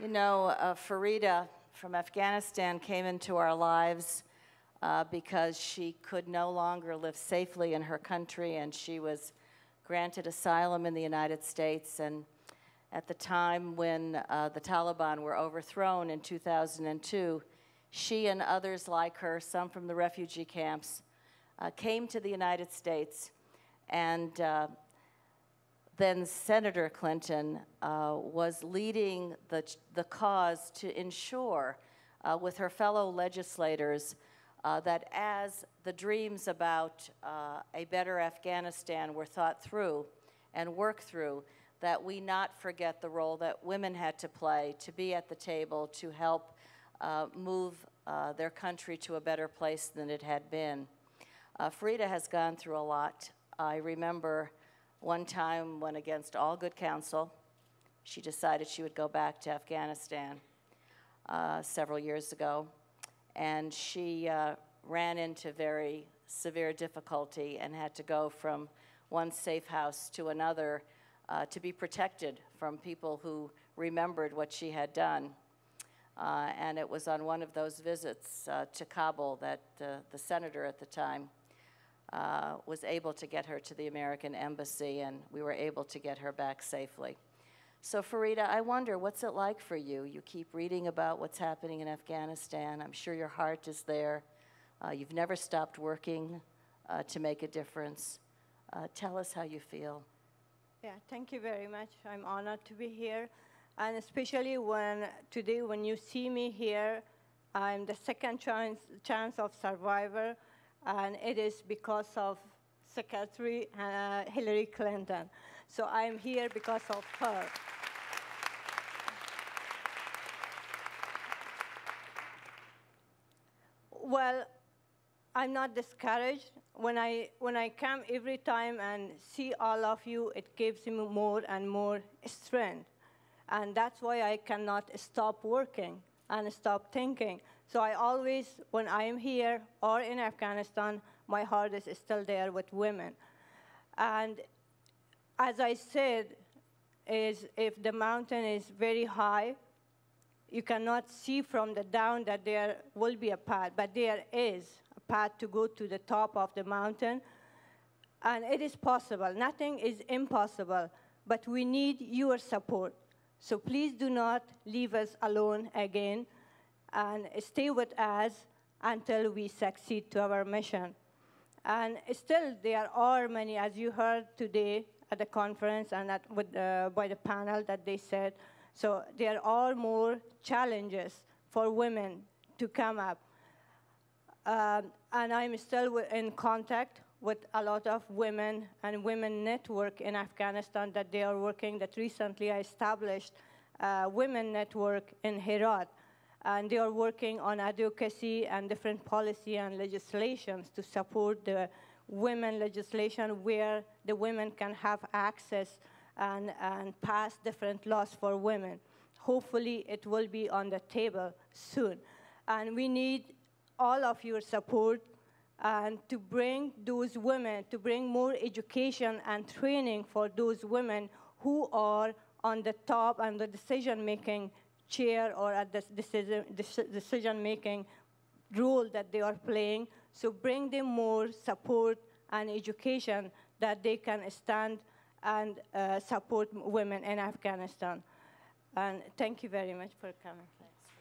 You know, Farida from Afghanistan came into our lives because she could no longer live safely in her country, and she was granted asylum in the United States. And at the time when the Taliban were overthrown in 2002, she and others like her, some from the refugee camps, came to the United States, and then Senator Clinton was leading the cause to ensure with her fellow legislators that as the dreams about a better Afghanistan were thought through and worked through, that we not forget the role that women had to play to be at the table to help move their country to a better place than it had been. Farida has gone through a lot. I remember one time when, against all good counsel, she decided she would go back to Afghanistan several years ago. And she ran into very severe difficulty and had to go from one safe house to another to be protected from people who remembered what she had done. And it was on one of those visits to Kabul that the senator at the time was able to get her to the American embassy, and we were able to get her back safely. So Farida, I wonder, what's it like for you? You keep reading about what's happening in Afghanistan. I'm sure your heart is there. You've never stopped working to make a difference. Tell us how you feel. Yeah, thank you very much. I'm honored to be here. And especially today when you see me here, I'm the second chance of survivor, and it is because of Secretary Hillary Clinton. So I'm here because of her. Well, I'm not discouraged. When I come every time and see all of you, it gives me more and more strength. And that's why I cannot stop working and stop thinking. So I always, when I am here or in Afghanistan, my heart is still there with women. And as I said, if the mountain is very high, you cannot see from the down that there will be a path, but there is a path to go to the top of the mountain. And it is possible. Nothing is impossible, but we need your support. So please do not leave us alone again, and stay with us until we succeed to our mission. And still, there are many, as you heard today at the conference and by the panel that they said, so there are more challenges for women to come up. And I'm still in contact with a lot of women and women network in Afghanistan that they are working, that recently I established a women network in Herat. And they are working on advocacy and different policy and legislations to support the women legislation where the women can have access and pass different laws for women. Hopefully, it will be on the table soon. And we need all of your support and to bring those women, to bring more education and training for those women who are on the top and the decision-making chair or at the decision-making role that they are playing. So bring them more support and education that they can stand and support women in Afghanistan. And thank you very much for coming. Thanks.